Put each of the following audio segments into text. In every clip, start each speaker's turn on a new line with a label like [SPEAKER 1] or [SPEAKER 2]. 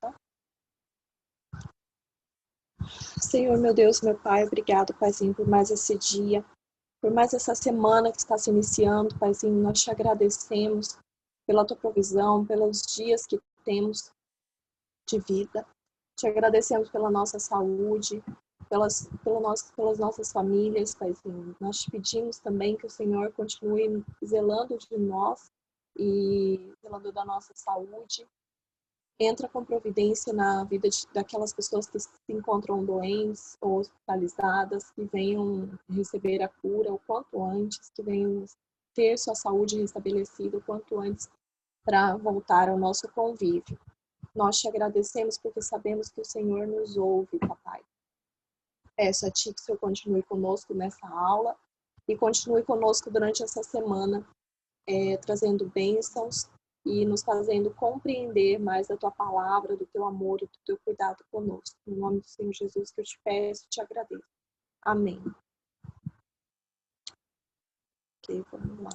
[SPEAKER 1] tá? Senhor, meu Deus, meu Pai, obrigado, Paizinho, por mais esse dia, por mais essa semana que está se iniciando, Paizinho. Nós te agradecemos pela tua provisão, pelos dias que temos de vida. Te agradecemos pela nossa saúde, pelas nossas famílias, Paizinho. Nós te pedimos também que o Senhor continue zelando de nós e zelando da nossa saúde. Entra com providência na vida daquelas pessoas que se encontram doentes ou hospitalizadas, que venham receber a cura o quanto antes, que venham ter sua saúde restabelecida o quanto antes para voltar ao nosso convívio. Nós te agradecemos porque sabemos que o Senhor nos ouve, papai. Peço a ti que o Senhor continue conosco nessa aula e continue conosco durante essa semana, trazendo bênçãos e nos fazendo compreender mais da tua palavra, do teu amor e do teu cuidado conosco. No nome do Senhor Jesus que eu te peço e te agradeço. Amém. Ok, vamos lá.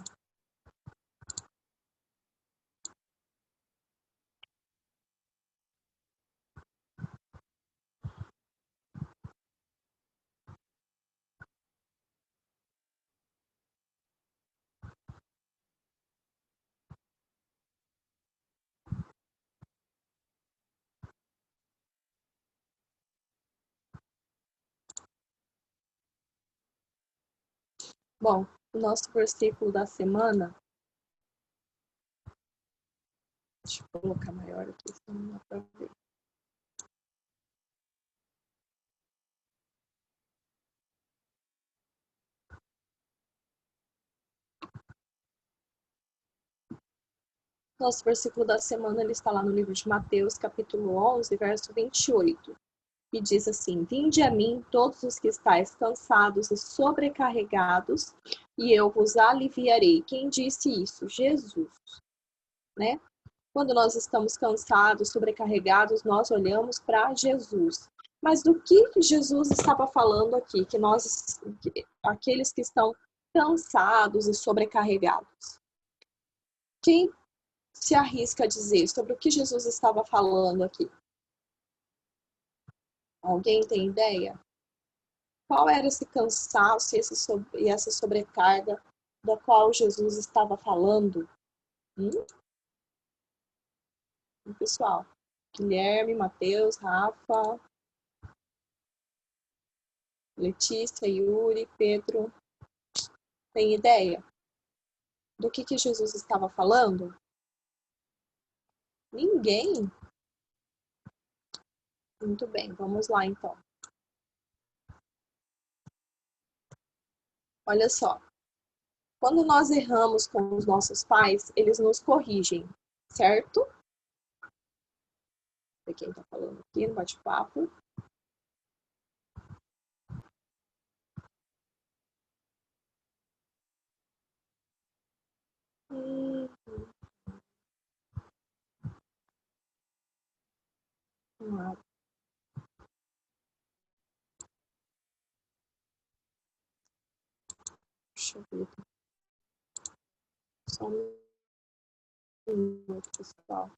[SPEAKER 1] Bom, o nosso versículo da semana, deixa eu colocar maior aqui, senão não dá para ver. Nosso versículo da semana ele está lá no livro de Mateus, capítulo 11, verso 28. E diz assim: Vinde a mim todos os que estáis cansados e sobrecarregados, e eu vos aliviarei. Quem disse isso? Jesus, né? Quando nós estamos cansados, sobrecarregados, nós olhamos para Jesus. Mas do que Jesus estava falando aqui? Aqueles que estão cansados e sobrecarregados. Quem se arrisca a dizer sobre o que Jesus estava falando aqui? Alguém tem ideia? Qual era esse cansaço e essa sobrecarga da qual Jesus estava falando? Pessoal, Guilherme, Matheus, Rafa, Letícia, Yuri, Pedro, tem ideia do que Jesus estava falando? Ninguém? Muito bem, vamos lá então. Olha só, quando nós erramos com os nossos pais, eles nos corrigem, certo? Quem está falando aqui no bate-papo. Deixa eu ver. Só um minuto, pessoal.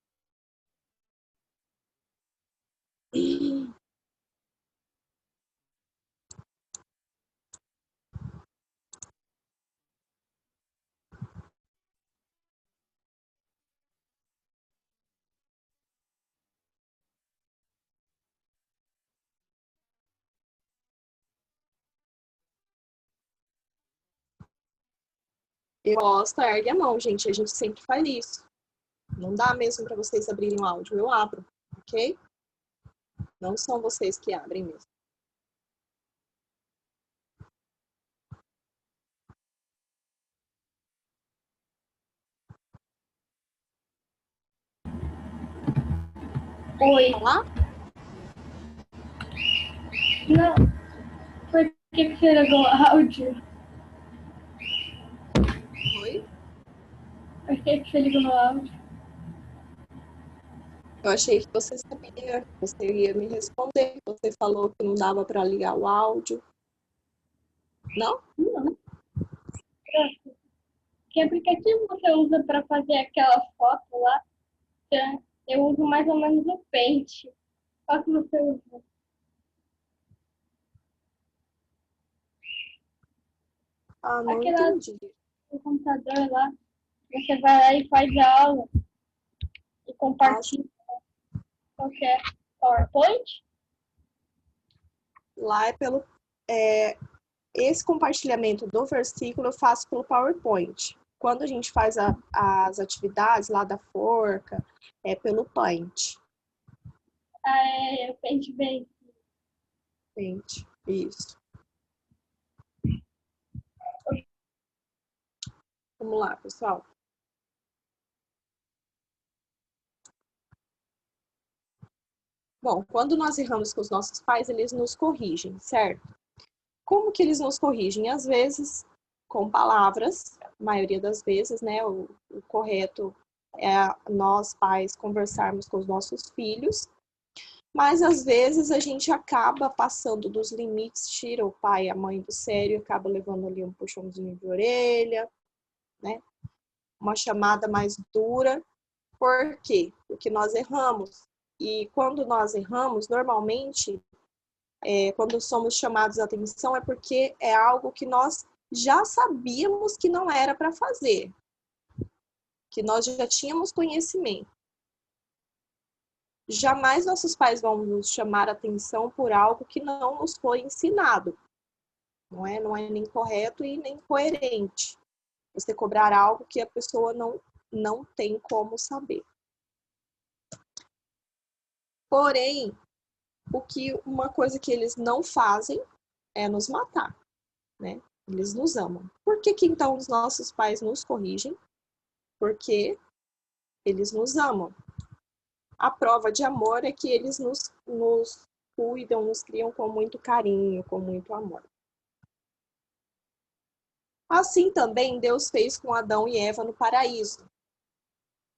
[SPEAKER 1] Eu gosto, ergue a mão, gente. A gente sempre faz isso. Não dá mesmo para vocês abrirem o áudio. Eu abro, ok? Não são vocês que abrem mesmo.
[SPEAKER 2] Oi.
[SPEAKER 1] Olá?
[SPEAKER 2] Não. Por que você ligou o áudio?
[SPEAKER 1] Oi?
[SPEAKER 2] Por que você ligou no áudio?
[SPEAKER 1] Eu achei que você sabia, que você ia me responder. Você falou que não dava para ligar o áudio. Não?
[SPEAKER 2] Não. Que aplicativo você usa para fazer aquela foto lá? Eu uso mais ou menos o Paint. Qual que você usa?
[SPEAKER 1] Ah, não
[SPEAKER 2] Aquela
[SPEAKER 1] entendi.
[SPEAKER 2] do computador lá. Você vai lá e faz a aula e
[SPEAKER 1] Ah,
[SPEAKER 2] compartilha qualquer PowerPoint.
[SPEAKER 1] lá é pelo. Esse compartilhamento do versículo eu faço pelo PowerPoint. Quando a gente faz as atividades lá da forca, é pelo Paint.
[SPEAKER 2] Ah, é, o Paint bem.
[SPEAKER 1] Paint, isso. Vamos lá, pessoal. Bom, quando nós erramos com os nossos pais, eles nos corrigem, certo? Como que eles nos corrigem? Às vezes, com palavras, a maioria das vezes, né? O correto é nós, pais, conversarmos com os nossos filhos, mas às vezes a gente acaba passando dos limites, tira o pai e a mãe do sério, acaba levando ali um puxãozinho de orelha, né? Uma chamada mais dura. Por quê? Porque nós erramos. E quando nós erramos, normalmente, quando somos chamados a atenção, é porque é algo que nós já sabíamos que não era para fazer, que nós já tínhamos conhecimento. Jamais nossos pais vão nos chamar a atenção por algo que não nos foi ensinado. Não é nem correto e nem coerente você cobrar algo que a pessoa não tem como saber. Porém, uma coisa que eles não fazem é nos matar, né? Eles nos amam. Por que então os nossos pais nos corrigem? Porque eles nos amam. A prova de amor é que eles nos cuidam, nos criam com muito carinho, com muito amor. Assim também Deus fez com Adão e Eva no paraíso.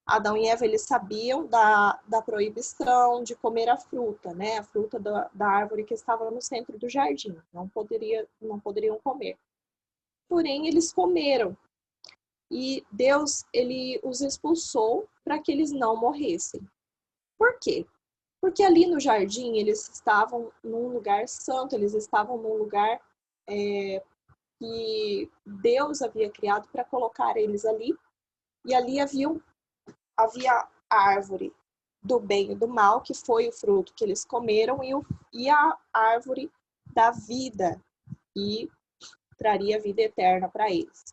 [SPEAKER 1] Adão e Eva, eles sabiam da proibição de comer a fruta, né? A fruta da árvore que estava no centro do jardim. Não poderiam comer. Porém, eles comeram. E Deus, ele os expulsou para que eles não morressem. Por quê? Porque ali no jardim, eles estavam num lugar santo, eles estavam num lugar que Deus havia criado para colocar eles ali. E ali havia a árvore do bem e do mal, que foi o fruto que eles comeram, e a árvore da vida, que traria vida eterna para eles.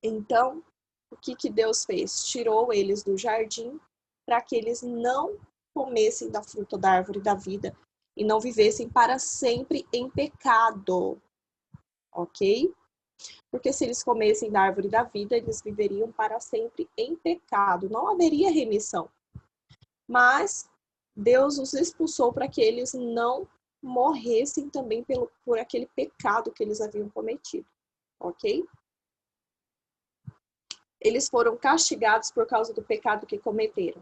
[SPEAKER 1] Então, o que Deus fez? Tirou eles do jardim para que eles não comessem da fruta da árvore da vida e não vivessem para sempre em pecado, ok? Porque se eles comessem da árvore da vida, eles viveriam para sempre em pecado, não haveria remissão. Mas Deus os expulsou para que eles não morressem também por aquele pecado que eles haviam cometido, ok? Eles foram castigados por causa do pecado que cometeram.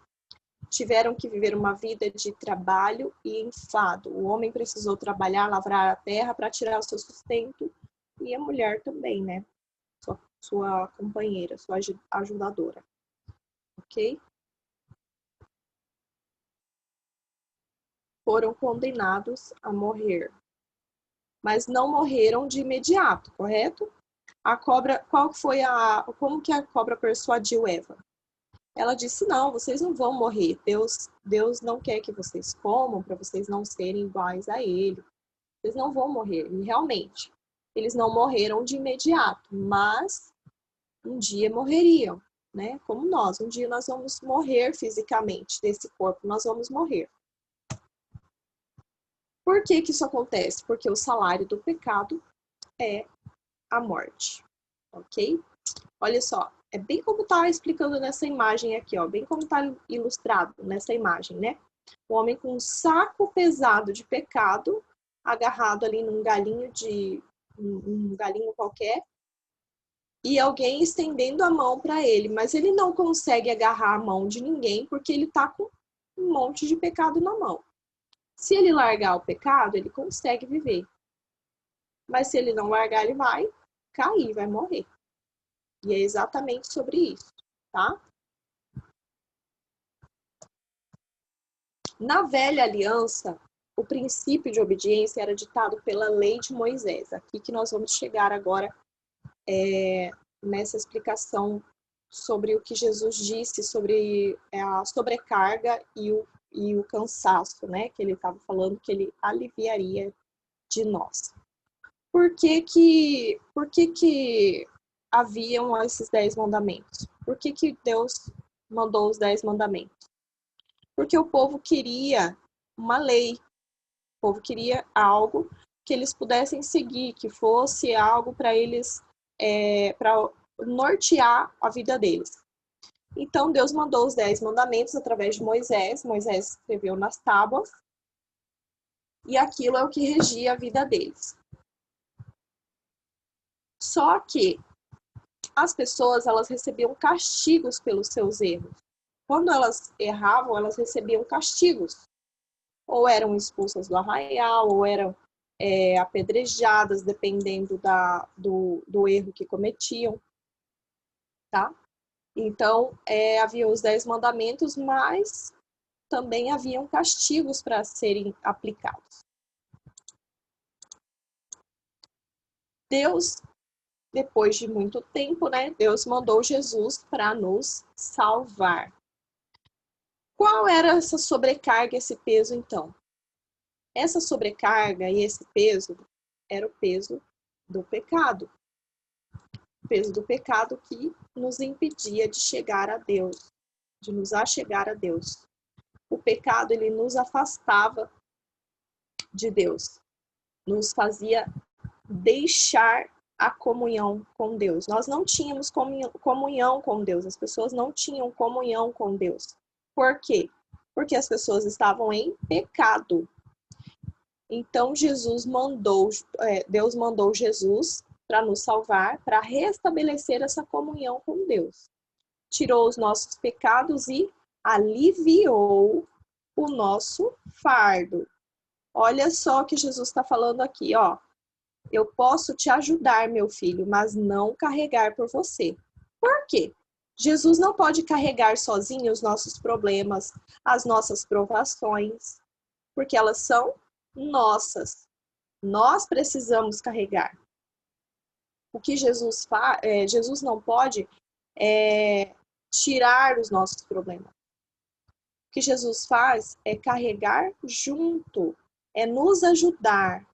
[SPEAKER 1] Tiveram que viver uma vida de trabalho e enfado. O homem precisou trabalhar, lavrar a terra para tirar o seu sustento, e a mulher também, né? Sua companheira, sua ajudadora, ok? Foram condenados a morrer, mas não morreram de imediato, correto? A cobra, como que a cobra persuadiu Eva? Ela disse: não, vocês não vão morrer. Deus não quer que vocês comam para vocês não serem iguais a ele. Vocês não vão morrer. E realmente, eles não morreram de imediato, mas um dia morreriam, né? Como nós. Um dia nós vamos morrer fisicamente desse corpo, nós vamos morrer. Por que isso acontece? Porque o salário do pecado é a morte, ok? Olha só, é bem como está explicando nessa imagem aqui, ó, bem como está ilustrado nessa imagem, né? O homem com um saco pesado de pecado, agarrado ali num galinho um galinho qualquer, e alguém estendendo a mão para ele, mas ele não consegue agarrar a mão de ninguém porque ele está com um monte de pecado na mão. Se ele largar o pecado, ele consegue viver. Mas se ele não largar, ele vai cair, vai morrer. E é exatamente sobre isso, tá? Na velha aliança, o princípio de obediência era ditado pela lei de Moisés. Aqui que nós vamos chegar agora nessa explicação sobre o que Jesus disse sobre a sobrecarga e o cansaço, né? Que ele estava falando que ele aliviaria de nós. Por que haviam esses 10 mandamentos? Por que Deus mandou os 10 mandamentos? Porque o povo queria uma lei, o povo queria algo que eles pudessem seguir, que fosse algo para eles, para nortear a vida deles. Então, Deus mandou os 10 mandamentos através de Moisés. Moisés escreveu nas tábuas, e aquilo é o que regia a vida deles. Só que as pessoas, elas recebiam castigos pelos seus erros. Quando elas erravam, elas recebiam castigos. Ou eram expulsas do arraial, ou eram apedrejadas, dependendo do erro que cometiam. Tá? Então, havia os 10 mandamentos, mas também haviam castigos para serem aplicados. Deus, depois de muito tempo, né, Deus mandou Jesus para nos salvar. Qual era essa sobrecarga, esse peso, então? Essa sobrecarga e esse peso era o peso do pecado. O peso do pecado que nos impedia de chegar a Deus, de nos achegar a Deus. O pecado, ele nos afastava de Deus, nos fazia deixar a comunhão com Deus. Nós não tínhamos comunhão com Deus, as pessoas não tinham comunhão com Deus. Por quê? Porque as pessoas estavam em pecado. Então, Deus mandou Jesus para nos salvar, para restabelecer essa comunhão com Deus. Tirou os nossos pecados e aliviou o nosso fardo. Olha só o que Jesus está falando aqui, ó. Eu posso te ajudar, meu filho, mas não carregar por você. Por quê? Jesus não pode carregar sozinho os nossos problemas, as nossas provações, porque elas são nossas. Nós precisamos carregar. O que Jesus faz, Jesus não pode tirar os nossos problemas. O que Jesus faz é carregar junto, é nos ajudar,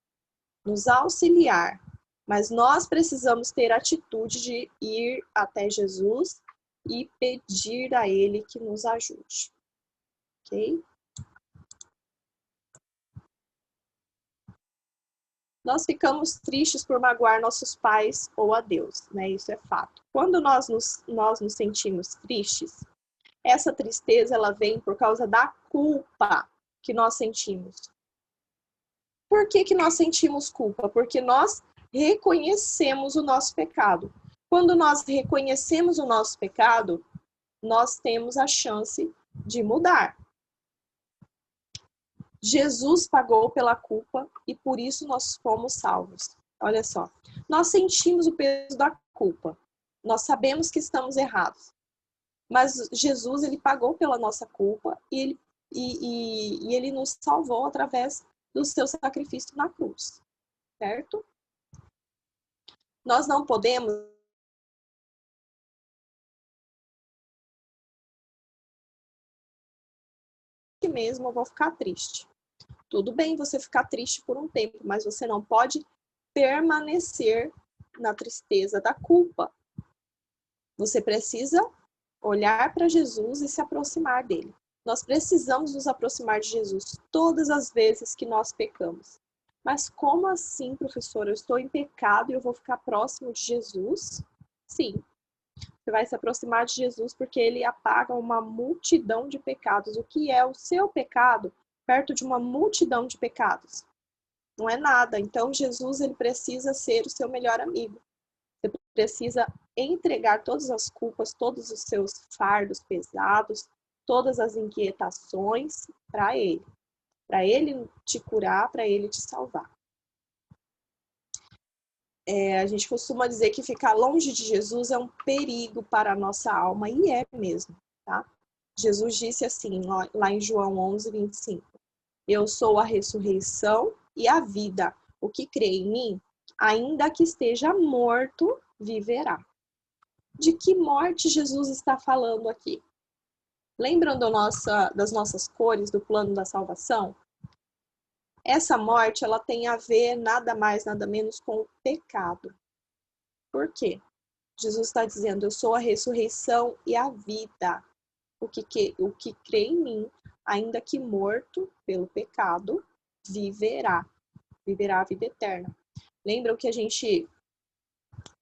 [SPEAKER 1] nos auxiliar. Mas nós precisamos ter a atitude de ir até Jesus e pedir a Ele que nos ajude. Ok? Nós ficamos tristes por magoar nossos pais ou a Deus, né? Isso é fato. Quando nós nos sentimos tristes, essa tristeza ela vem por causa da culpa que nós sentimos. Por que nós sentimos culpa? Porque nós reconhecemos o nosso pecado. Quando nós reconhecemos o nosso pecado, nós temos a chance de mudar. Jesus pagou pela culpa e por isso nós fomos salvos. Olha só, nós sentimos o peso da culpa. Nós sabemos que estamos errados. Mas Jesus, ele pagou pela nossa culpa e ele nos salvou através do seu sacrifício na cruz. Certo? Nós não podemos mesmo, eu vou ficar triste. Tudo bem você ficar triste por um tempo, mas você não pode permanecer na tristeza da culpa. Você precisa olhar para Jesus e se aproximar dele. Nós precisamos nos aproximar de Jesus todas as vezes que nós pecamos. Mas como assim, professora? Eu estou em pecado e eu vou ficar próximo de Jesus? Sim. Você vai se aproximar de Jesus porque ele apaga uma multidão de pecados. O que é o seu pecado perto de uma multidão de pecados? Não é nada. Então, Jesus, ele precisa ser o seu melhor amigo. Você precisa entregar todas as culpas, todos os seus fardos pesados, todas as inquietações para ele te curar, para ele te salvar. A gente costuma dizer que ficar longe de Jesus é um perigo para a nossa alma, e é mesmo, tá? Jesus disse assim, lá em João 11, 25. Eu sou a ressurreição e a vida. O que crê em mim, ainda que esteja morto, viverá. De que morte Jesus está falando aqui? Lembram das nossas cores, do plano da salvação? Essa morte, ela tem a ver nada mais, nada menos com o pecado. Por quê? Jesus está dizendo, eu sou a ressurreição e a vida. O que crê em mim, ainda que morto pelo pecado, viverá. Viverá a vida eterna. Lembram que a gente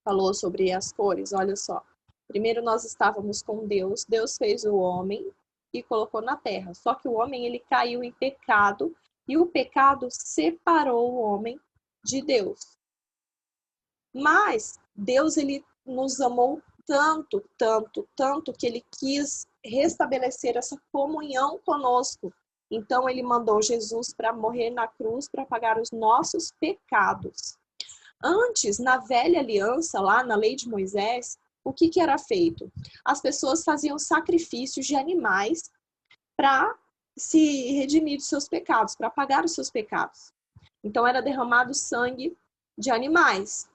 [SPEAKER 1] falou sobre as cores? Olha só. Primeiro nós estávamos com Deus. Deus fez o homem e colocou na terra. Só que o homem, ele caiu em pecado e o pecado separou o homem de Deus. Mas Deus, ele nos amou tanto, tanto, tanto que ele quis restabelecer essa comunhão conosco. Então ele mandou Jesus para morrer na cruz para pagar os nossos pecados. Antes, na velha aliança, lá na lei de Moisés, o que era feito? As pessoas faziam sacrifícios de animais para se redimir dos seus pecados, para pagar os seus pecados. Então era derramado sangue de animais.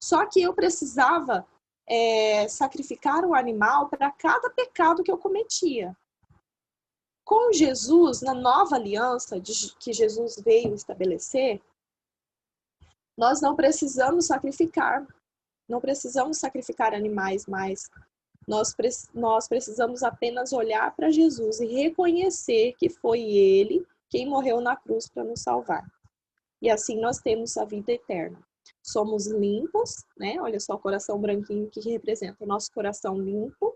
[SPEAKER 1] Só que eu precisava sacrificar o animal para cada pecado que eu cometia. Com Jesus, na nova aliança que Jesus veio estabelecer, nós não precisamos sacrificar animais mais. Nós precisamos apenas olhar para Jesus e reconhecer que foi Ele quem morreu na cruz para nos salvar. E assim nós temos a vida eterna. Somos limpos, né? Olha só o coração branquinho que representa o nosso coração limpo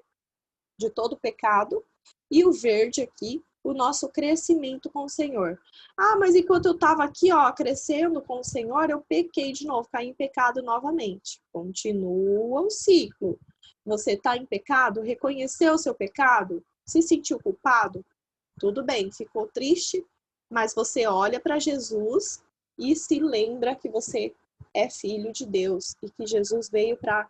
[SPEAKER 1] de todo pecado. E o verde aqui, o nosso crescimento com o Senhor. Ah, mas enquanto eu estava aqui, ó, crescendo com o Senhor, eu pequei de novo, caí em pecado novamente. Continua o ciclo. Você está em pecado, reconheceu o seu pecado, se sentiu culpado? Tudo bem, ficou triste, mas você olha para Jesus e se lembra que você é filho de Deus e que Jesus veio para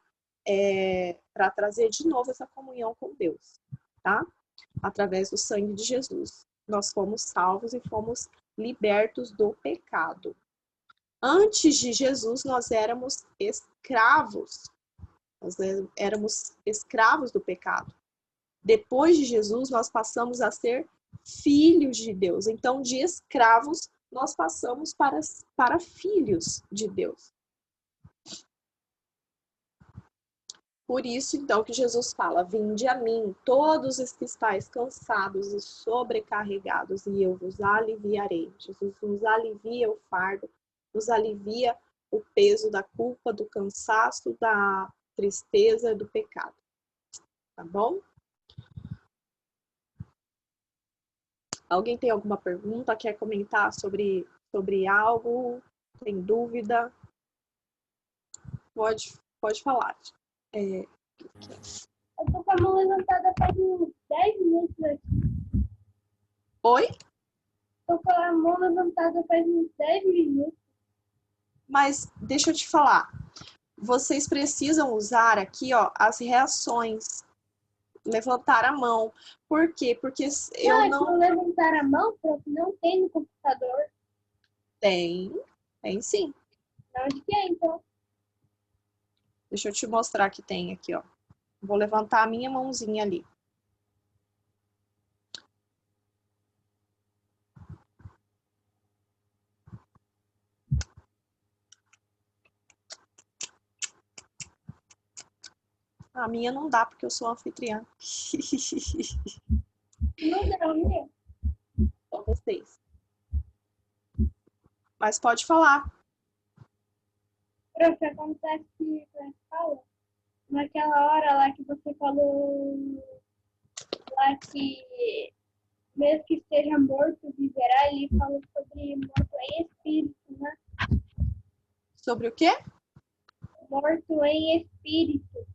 [SPEAKER 1] trazer de novo essa comunhão com Deus, tá? Através do sangue de Jesus. Nós fomos salvos e fomos libertos do pecado. Antes de Jesus, nós éramos escravos. Nós éramos escravos do pecado. Depois de Jesus, nós passamos a ser filhos de Deus. Então, de escravos, nós passamos para filhos de Deus. Por isso, então, que Jesus fala, vinde a mim, todos os que estáis cansados e sobrecarregados, e eu vos aliviarei. Jesus nos alivia o fardo, nos alivia o peso da culpa, do cansaço, da tristeza, do pecado. Tá bom? Alguém tem alguma pergunta? Quer comentar sobre algo? Tem dúvida? Pode falar.
[SPEAKER 2] Eu tô com a mão levantada faz uns 10 minutos aqui.
[SPEAKER 1] Oi?
[SPEAKER 2] Tô com a mão levantada faz uns 10 minutos.
[SPEAKER 1] Mas deixa eu te falar. Vocês precisam usar aqui, ó, as reações. Levantar a mão. Por quê? Porque eu não...
[SPEAKER 2] levantar a mão, não tem no computador.
[SPEAKER 1] Tem sim.
[SPEAKER 2] Onde que é, então?
[SPEAKER 1] Deixa eu te mostrar que tem aqui, ó. Vou levantar a minha mãozinha ali. A minha não dá, porque eu sou anfitriã.
[SPEAKER 2] Não dá, né?
[SPEAKER 1] Só vocês. Mas pode falar.
[SPEAKER 2] Prof, acontece que fala naquela hora lá que você falou lá que mesmo que esteja morto, viverá, ele falou sobre morto em espírito, né?
[SPEAKER 1] Sobre o quê?
[SPEAKER 2] Morto em espírito.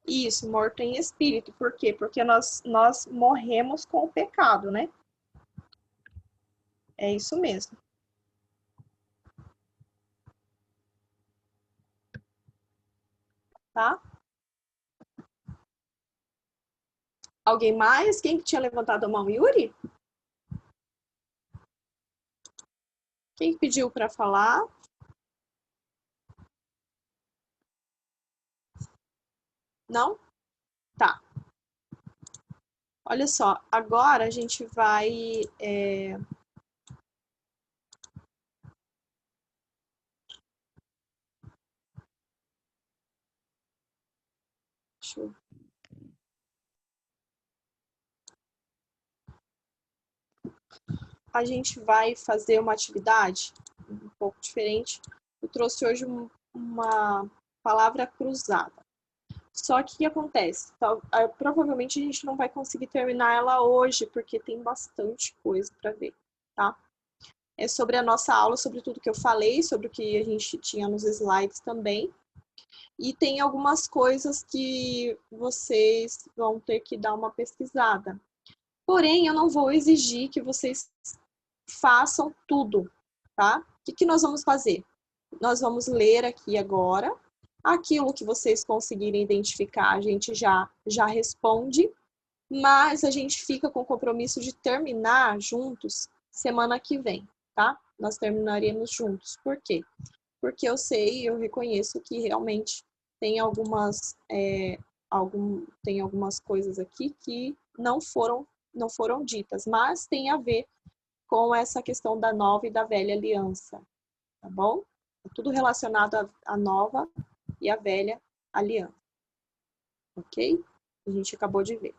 [SPEAKER 1] Isso, morto em espírito. Por quê? Porque nós morremos com o pecado, né? É isso mesmo. Tá? Alguém mais? Quem que tinha levantado a mão? Yuri? Quem pediu para falar? Não? Tá. Olha só, agora a gente vai... Deixa eu... A gente vai fazer uma atividade um pouco diferente. Eu trouxe hoje uma palavra cruzada. Só que o que acontece? Provavelmente a gente não vai conseguir terminar ela hoje, porque tem bastante coisa para ver, tá? É sobre a nossa aula, sobre tudo que eu falei, sobre o que a gente tinha nos slides também. E tem algumas coisas que vocês vão ter que dar uma pesquisada. Porém, eu não vou exigir que vocês façam tudo, tá? O que nós vamos fazer? Nós vamos ler aqui agora. Aquilo que vocês conseguirem identificar, a gente já responde, mas a gente fica com o compromisso de terminar juntos semana que vem, tá? Nós terminaremos juntos. Por quê? Porque eu sei, eu reconheço que realmente tem tem algumas coisas aqui que não foram ditas, mas tem a ver com essa questão da nova e da velha aliança, tá bom? É tudo relacionado à nova e à velha aliança, ok? A gente acabou de ver.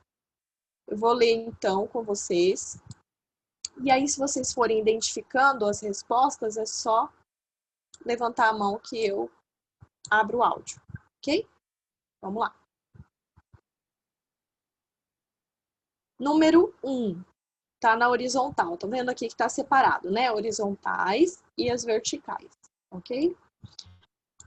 [SPEAKER 1] Eu vou ler então com vocês. E aí, se vocês forem identificando as respostas, é só levantar a mão que eu abro o áudio, ok? Vamos lá. Número 1, tá na horizontal. Estão vendo aqui que está separado, né? Horizontais e as verticais, ok?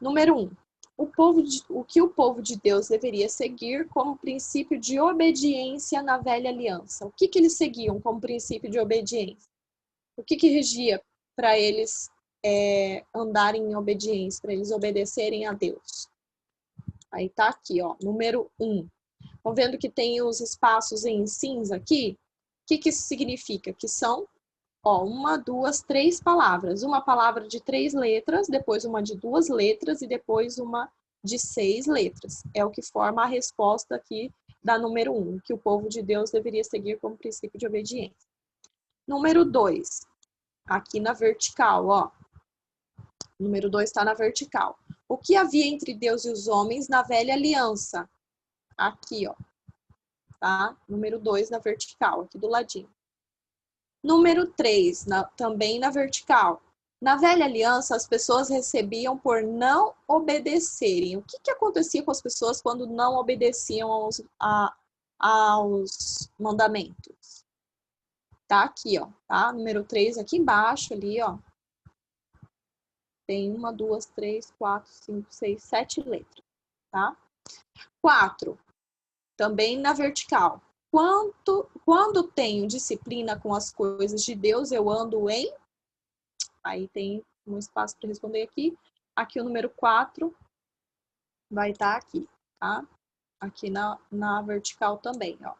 [SPEAKER 1] Número 1. O que o povo de Deus deveria seguir como princípio de obediência na velha aliança? O que eles seguiam como princípio de obediência? O que regia para eles andarem em obediência, para eles obedecerem a Deus? Aí tá aqui, ó, número 1. Estão vendo que tem os espaços em cinza aqui? O que isso significa? Que são, ó, 1, 2, 3 palavras. Uma palavra de 3 letras, depois uma de 2 letras e depois uma de 6 letras. É o que forma a resposta aqui da número 1, que o povo de Deus deveria seguir como princípio de obediência. Número 2, aqui na vertical, ó. Número 2 está na vertical. O que havia entre Deus e os homens na velha aliança? Aqui, ó. Tá? Número 2 na vertical, aqui do ladinho. Número 3, também na vertical. Na velha aliança, as pessoas recebiam por não obedecerem. O que acontecia com as pessoas quando não obedeciam aos mandamentos? Tá aqui, ó. Tá? Número 3 aqui embaixo, ali, ó. Tem 1, 2, 3, 4, 5, 6, 7 letras, tá? 4, também na vertical. Quando tenho disciplina com as coisas de Deus, eu ando em... Aí tem um espaço para responder aqui. Aqui o número 4 vai estar aqui, tá? Aqui na vertical também, ó.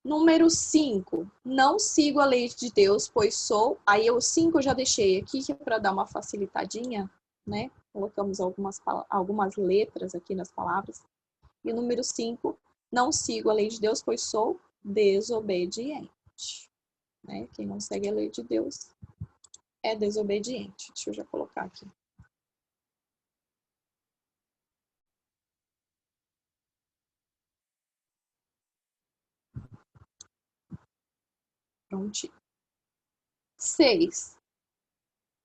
[SPEAKER 1] Número 5, não sigo a lei de Deus, pois sou... Aí o 5 eu já deixei aqui, que é para dar uma facilitadinha, né? Colocamos algumas letras aqui nas palavras. E o número 5, não sigo a lei de Deus, pois sou desobediente. Né? Quem não segue a lei de Deus é desobediente. Deixa eu já colocar aqui. Prontinho. 6.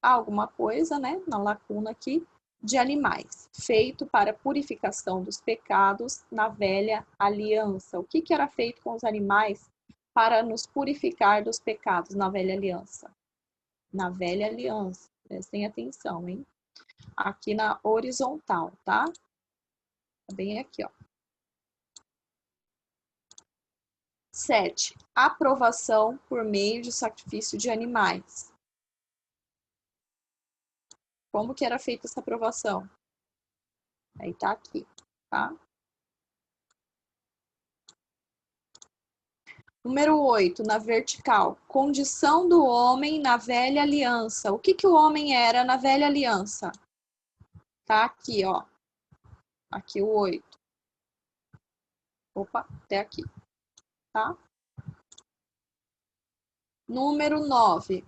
[SPEAKER 1] Alguma coisa, né, na lacuna aqui, de animais, feito para purificação dos pecados na velha aliança. O que era feito com os animais para nos purificar dos pecados na velha aliança? Na velha aliança, prestem atenção, hein? Aqui na horizontal, tá? Bem aqui, ó. 7. Aprovação por meio de sacrifício de animais. Como que era feita essa aprovação? Aí tá aqui, tá? Número 8, na vertical. Condição do homem na velha aliança. O que que o homem era na velha aliança? Tá aqui, ó. Aqui o 8. Opa, até aqui. Tá? Número 9.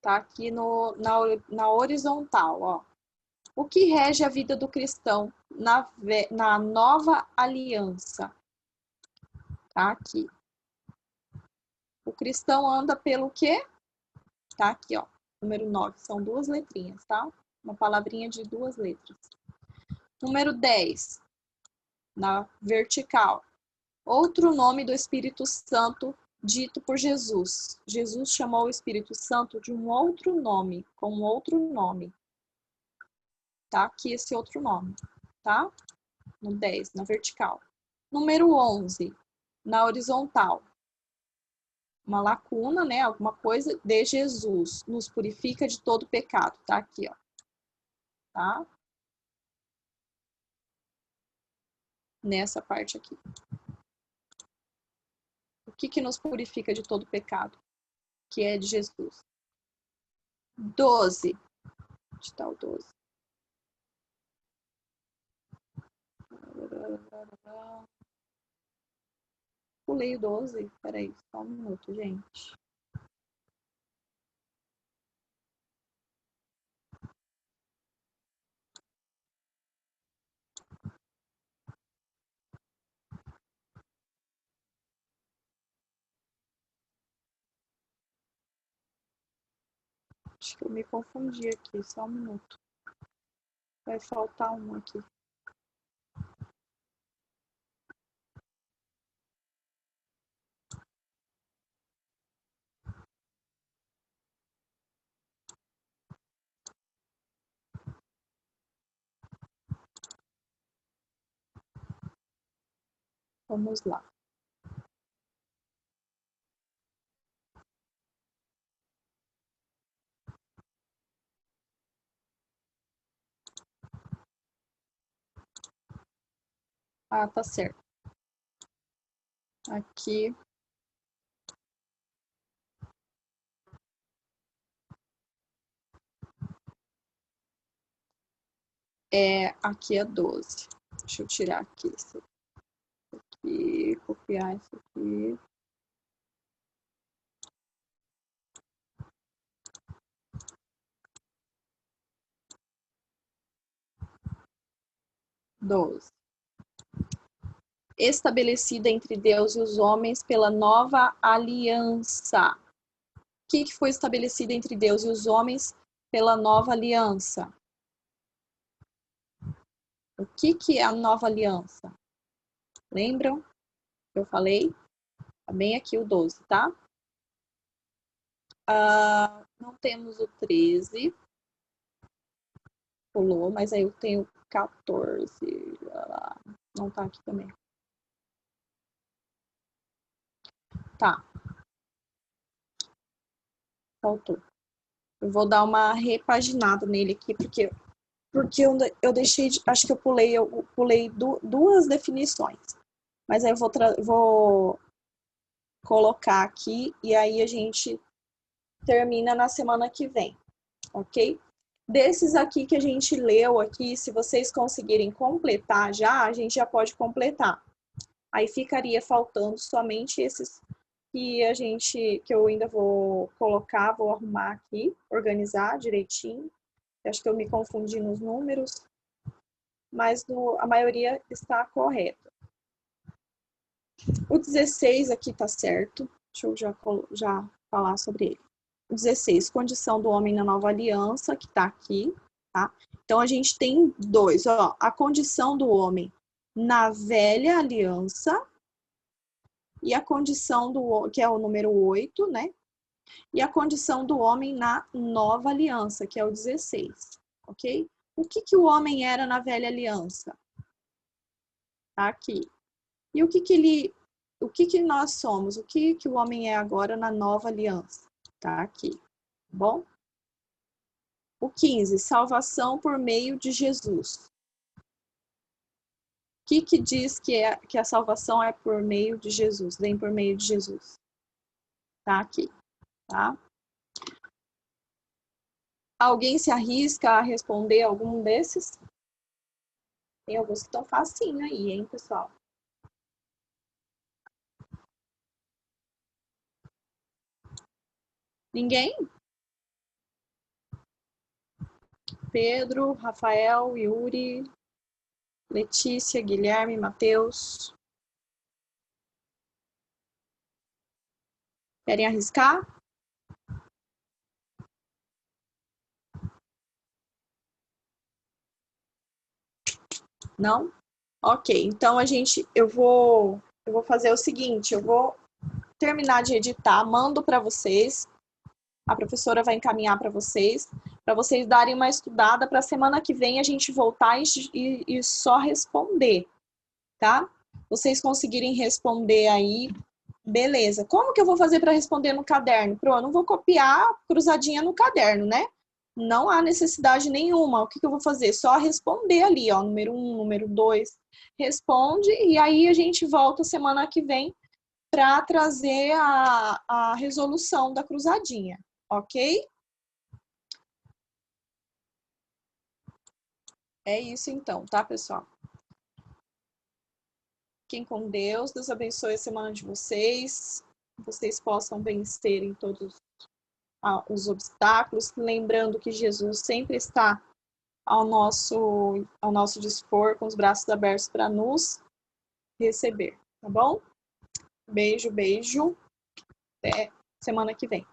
[SPEAKER 1] Tá aqui na horizontal, ó. O que rege a vida do cristão na nova aliança? Tá aqui. O cristão anda pelo quê? Tá aqui, ó. Número 9. São duas letrinhas, tá? Uma palavrinha de duas letras. Número 10. Na vertical. Outro nome do Espírito Santo dito por Jesus. Jesus chamou o Espírito Santo de um outro nome, com um outro nome. Tá aqui esse outro nome, tá? No 10, na vertical. Número 11, na horizontal. Uma lacuna, né? Alguma coisa de Jesus. Nos purifica de todo pecado. Tá aqui, ó. Tá? Nessa parte aqui. O que que nos purifica de todo pecado? Que é de Jesus. 12. Onde está o 12? Pulei o 12. Peraí, só um minuto, gente. Acho que eu me confundi aqui, só um minuto. Vai faltar um aqui. Vamos lá. Ah, tá certo. Aqui. Aqui é 12. Deixa eu tirar aqui isso aqui, copiar isso aqui. Doze. Estabelecida entre Deus e os homens pela nova aliança. O que foi estabelecido entre Deus e os homens pela nova aliança? O que é a nova aliança? Lembram? Eu falei? Tá bem aqui o 12, tá? Não temos o 13. Pulou, mas aí eu tenho 14. Não tá aqui também. Tá. Faltou. Eu vou dar uma repaginada nele aqui, porque eu deixei de, acho que eu pulei duas definições. Mas aí eu vou colocar aqui e aí a gente termina na semana que vem, ok? Desses aqui que a gente leu aqui, se vocês conseguirem completar já, a gente já pode completar. Aí ficaria faltando somente esses que eu ainda vou colocar, vou arrumar aqui, organizar direitinho. Acho que eu me confundi nos números, mas a maioria está correta. O 16 aqui está certo. Deixa eu já falar sobre ele. O 16, condição do homem na nova aliança, que está aqui, tá? Então, a gente tem dois, ó. A condição do homem na velha aliança e a condição que é o número 8, né? E a condição do homem na nova aliança, que é o 16, ok? O que o homem era na velha aliança? Tá aqui. E o que nós somos? O que o homem é agora na nova aliança? Tá aqui. Bom? O 15, salvação por meio de Jesus. que diz que a salvação é por meio de Jesus, vem por meio de Jesus? Tá aqui, tá? Alguém se arrisca a responder algum desses? Tem alguns que estão facinho aí, hein, pessoal? Ninguém? Pedro, Rafael, Yuri, Letícia, Guilherme, Matheus. Querem arriscar? Não? Ok, então eu vou fazer o seguinte, eu vou terminar de editar, mando para vocês, a professora vai encaminhar para vocês darem uma estudada para a semana que vem a gente voltar e só responder, tá? Vocês conseguirem responder aí, beleza. Como que eu vou fazer para responder no caderno? Eu não vou copiar cruzadinha no caderno, né? Não há necessidade nenhuma. O que eu vou fazer? Só responder ali, ó, número 1, número 2. Responde e aí a gente volta semana que vem para trazer a resolução da cruzadinha, ok? É isso então, tá, pessoal? Fiquem com Deus, Deus abençoe a semana de vocês, vocês possam vencer em todos os obstáculos, lembrando que Jesus sempre está ao nosso dispor, com os braços abertos para nos receber, tá bom? Beijo, beijo. Até semana que vem.